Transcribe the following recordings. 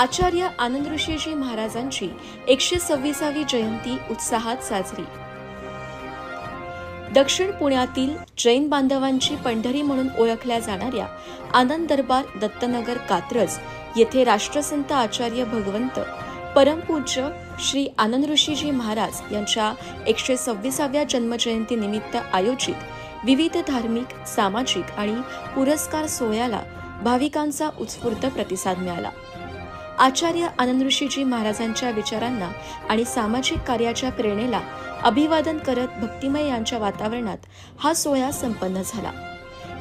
आचार्य आनंद ऋषीजी महाराजांची 126वी जयंती उत्साहात साजरी। दक्षिण पुण्यातील जैन बांधवांची पंढरी म्हणून ओळखल्या जाणाऱ्या आनंद दरबार दत्तनगर कात्रज येथे राष्ट्रसंत आचार्य भगवंत परमपूज्य श्री आनंद ऋषीजी महाराज यांच्या 126व्या जन्मजयंती निमित्त आयोजित विविध धार्मिक, सामाजिक आणि पुरस्कार सोहळ्याला भाविकांचा उत्स्फूर्त प्रतिसाद मिळाला। आचार्य आनंद ऋषीजी महाराजांच्या विचारांना आणि सामाजिक कार्याच्या प्रेरणेला अभिवादन करत भक्तिमय यांच्या वातावरणात हा सोहळा संपन्न झाला।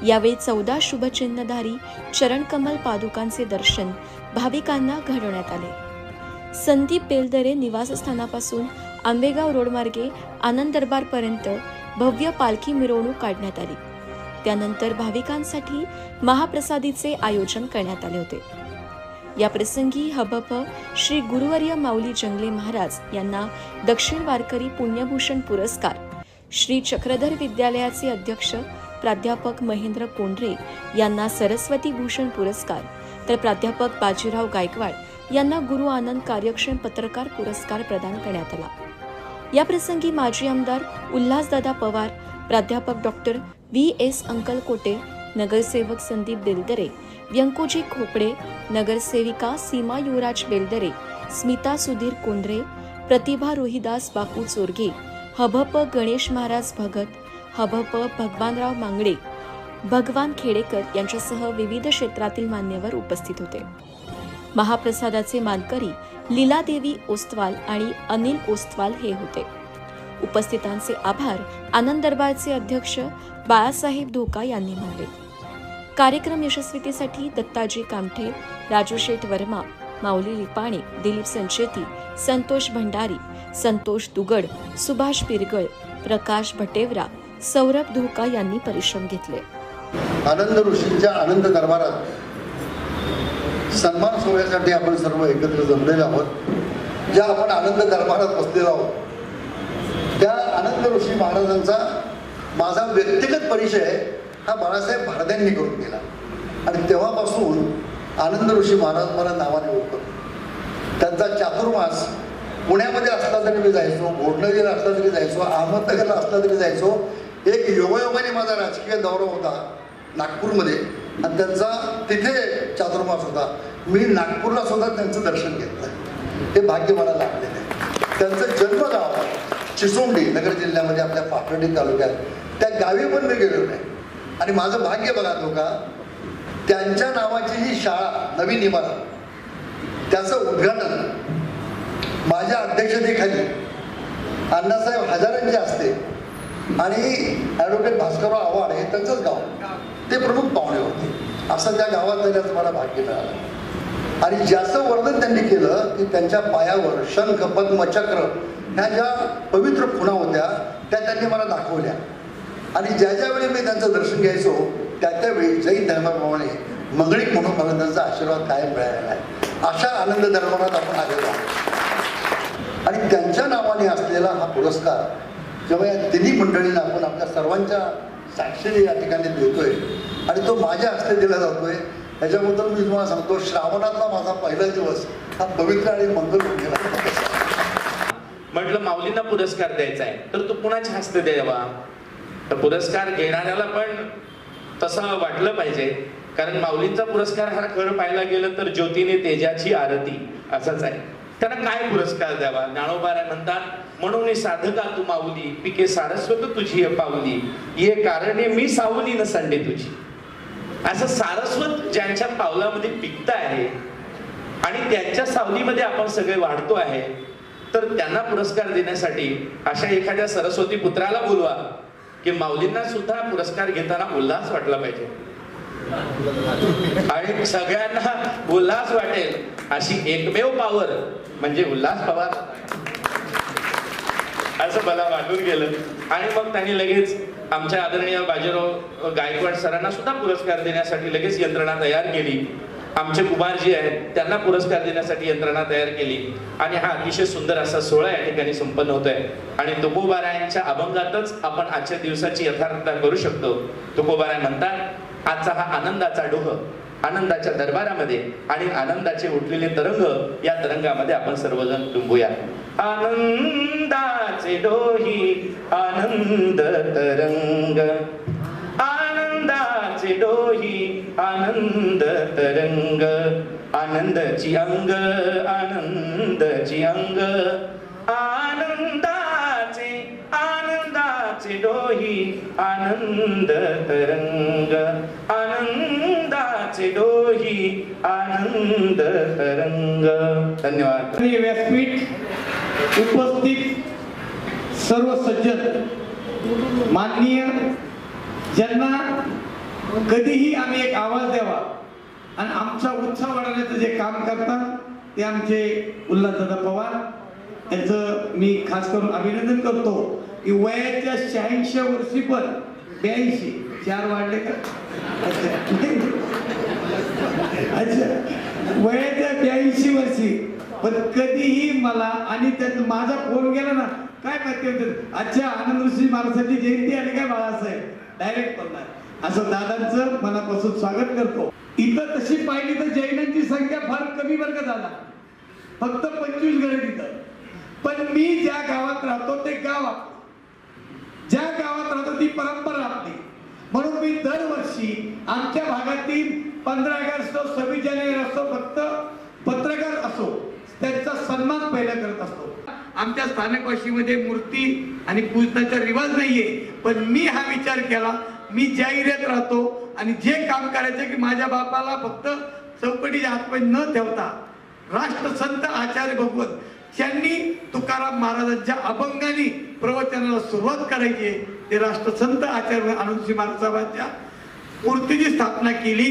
यावेळी 14 शुभचिन्हधारी चरणकमल पादुकांचे दर्शन भाविकांना घडवण्यात आले। संदीप बेलदरे निवासस्थानापासून आंबेगाव रोडमार्गे आनंद दरबारपर्यंत भव्य पालखी मिरवणूक काढण्यात आली। त्यानंतर भाविकांसाठी महाप्रसादीचे आयोजन करण्यात आले होते। या प्रसंगी हबप श्री गुरुवर्य माऊली जंगले महाराज यांना दक्षिण वारकरी पुण्यभूषण पुरस्कार, श्री चक्रधर विद्यालयाचे अध्यक्ष प्राध्यापक महेंद्र कोंढरे यांना सरस्वती भूषण पुरस्कार, तर प्राध्यापक बाजीराव गायकवाड यांना गुरु आनंद कार्यक्षम पत्रकार पुरस्कार प्रदान करण्यात आला। या प्रसंगी माजी आमदार उल्हासदादा पवार, प्राध्यापक डॉक्टर VS अंकलकोटे, नगरसेवक संदीप बेलदरे, व्यंकोजी खोपडे, नगरसेविका सीमा युवराज बेलदरे, स्मिता सुधीर कोंढरे, प्रतिभा रोहिदास बापू चोरगे, हबप गणेश महाराज भगत, हबप भगवानराव मांगडे, भगवान खेडेकर यांच्यासह विविध क्षेत्रातील मान्यवर उपस्थित होते। महाप्रसादाचे मानकरी लीलादेवी ओस्तवाल आणि अनिल ओस्तवाल हे होते। उपस्थितांचे आभार आनंद दरबारचे अध्यक्ष बाळासाहेब धोका यांनी मानले। कार्यक्रम यशस्वीतेसाठी दत्ताजी कामठे, राजू शेठ वर्मा, माऊली लिपाणे, दिलीप संचेती, संतोष भंडारी, संतोष दुगड, सुभाष पिरगळ, प्रकाश भटेवरा, सौरभ धोका यांनी परिश्रम घेतले। आनंद ऋषींच्या आनंद दरबारात सन्मान सोहळ्यासाठी आपण सर्व एकत्र जमलेलो आहोत। ज्या आपण आनंद दरबारात बसलेलो आहोत त्या आनंद ऋषी महाराजांचा माझा व्यक्तिगत परिचय हा बाळासाहेब भारद्यांनी करून गेला आणि तेव्हापासून आनंद ऋषी महाराज मला नावाने ओळखतो। त्यांचा चातुर्मास पुण्यामध्ये असला तरी मी जायचो, घोडनगरला असला तरी जायचो, अहमदनगरला असला तरी जायचो। एक योगायोगाने माझा राजकीय दौरा होता नागपूरमध्ये आणि त्यांचा तिथे चातुर्मास होता। मी नागपूरला सुद्धा त्यांचं दर्शन घेतलं, हे भाग्य मला लाभलेलं आहे। त्यांचं जन्मगाव चिसोंडी नगर जिल्ह्यामध्ये आपल्या पाथर्डी तालुक्यात, त्या गावी पण मी गेलो नाही आणि माझं भाग्य बघा लोका, त्यांच्या नावाची ही शाळा नवीन इमारत, त्याचं उद्घाटन माझ्या अध्यक्षतेखाली अण्णासाहेब हजारांचे असते आणि ॲडव्होकेट भास्करराव आव्हाड हे त्यांचंच गाव, ते प्रमुख पाहुणे होते। असं त्या गावात जाण्याचं मला भाग्य मिळालं आणि ज्याचं वर्णन त्यांनी केलं की त्यांच्या पायावर शंख, पद्म, चक्र ह्या ज्या पवित्र खुणा होत्या त्या त्यांनी मला दाखवल्या आणि ज्या ज्यावेळी मी त्यांचं दर्शन घ्यायचो त्यावेळी जैन धर्माप्रमाणे मंगळीक म्हणून मला त्यांचा आशीर्वाद कायम मिळालेला आहे। अशा आनंद दरबारात आपण आलेलो आहोत आणि त्यांच्या नावाने असलेला हा पुरस्कार जेव्हा या तिन्ही मंडळींना आपण आपल्या सर्वांच्या साक्षीने या ठिकाणी देतोय आणि तो माझ्या हस्ते दिला जातोय, त्याच्याबद्दल मी तुम्हाला सांगतो, श्रावणातला माझा पहिला दिवस हा पवित्र आणि मंगल होऊन गेला। म्हटलं माऊलींना पुरस्कार द्यायचा आहे तर तो कुणाच्या हस्ते द्यावा, तर पुरस्कार घेणाऱ्याला पण तसं वाटलं पाहिजे, कारण माऊलींचा पुरस्कार हा खरं पाहायला गेलं तर ज्योतीने तेजाची आरती असाच आहे। त्यांना काय पुरस्कार द्यावा? ज्ञानोबाराय म्हणतात, म्हणून साधका तू माऊली, पिके सारस्वत तुझी पावली, ये कारणे मी सावली न सांडे तुझी। असं सारस्वत ज्यांच्या पावलामध्ये पिकत आहे आणि त्यांच्या सावलीमध्ये आपण सगळे वाढतो आहे, तर त्यांना पुरस्कार देण्यासाठी अशा एखाद्या सरस्वती पुत्राला बोलवा की माऊलींना सुद्धा पुरस्कार घेताना उल्हास वाटला पाहिजे आणि सगळ्यांना उल्हास वाटेल अशी एकमेव पावर म्हणजे उल्हास पवार, असं मला वाटून गेलं। आणि मग त्यांनी लगेच आमच्या आदरणीय बाजीराव गायकवाड सरांना सुद्धा पुरस्कार देण्यासाठी लगेच यंत्रणा तयार केली। आमचे कुमारजी आहेत त्यांना पुरस्कार देण्यासाठी यंत्रणा तयार केली आणि हा अतिशय सुंदर असा सोहळा या ठिकाणी संपन्न होतोय आणि तुकोबारायांच्या अभंगातच आपण आजच्या दिवसाची यथार्थता करू शकतो। तुकोबाराय म्हणतात, आजचा हा आनंदाचा डोह आनंदाच्या दरबारामध्ये आणि आनंदाचे उठलेले तरंग, या तरंगामध्ये आपण सर्वजण तुंबूया. आनंदाचे डोही आनंद तरंग, आनंदाचे डोही आनंद तरंग, आनंदाची अंग, आनंदाची अंग, आनंदाचे आनंदाचे डोही आनंद तरंग, आनंदाचे डोही आनंद तरंग. धन्यवाद. व्यासपीठ उपस्थित सर्व सज्जन, माननीय, ज्यांना कधीही आम्ही एक आवाज द्यावा आणि आमचा उत्साह वाढवण्याचं जे काम करतात ते आमचे उल्हासदादा पवार, यांचं मी खास करून अभिनंदन करतो की वयाच्या 86 वर्षी पण 82 4 वाढले का? अच्छा, वयाच्या 82 वर्षी पण कधीही मला आणि त्यात माझा फोन गेला ना, काय माहिती होतं, अच्छा आनंद ऋषी महाराजांची जयंती आली काय बाळासाहेब, डायरेक्ट बोलणार. असं दादांचं मनापासून स्वागत करतो. इथं तशी पाहिली तर जैनांची संख्या फार कमी वर्ग झाला, फक्त 25 घरे तिथं. पण मी ज्या गावात राहतो ते गाव आपलं, ज्या गावात राहतो ती परंपरा आपली. म्हणून मी दरवर्षी आमच्या भागातील 15 ऑगस्ट असो, 26 जानेवारी असो, फक्त पत्रकार असो, त्यांचा सन्मान पहिला करत असतो. आमच्या स्थानकवाशीमध्ये मूर्ती आणि पूजनाचा रिवाज नाहीये, पण मी हा विचार केला, मी ज्या एरियात राहतो आणि जे काम करायचं की माझ्या बापाला फक्त चौकटीच्या हातपाय न ठेवता राष्ट्रसंत आचार्य भगवत यांनी तुकाराम महाराजांच्या अभंगाने प्रवचनाला सुरुवात करायची. ते राष्ट्रसंत आचार्य आनंदजी महाराजांच्या मूर्तीची स्थापना केली.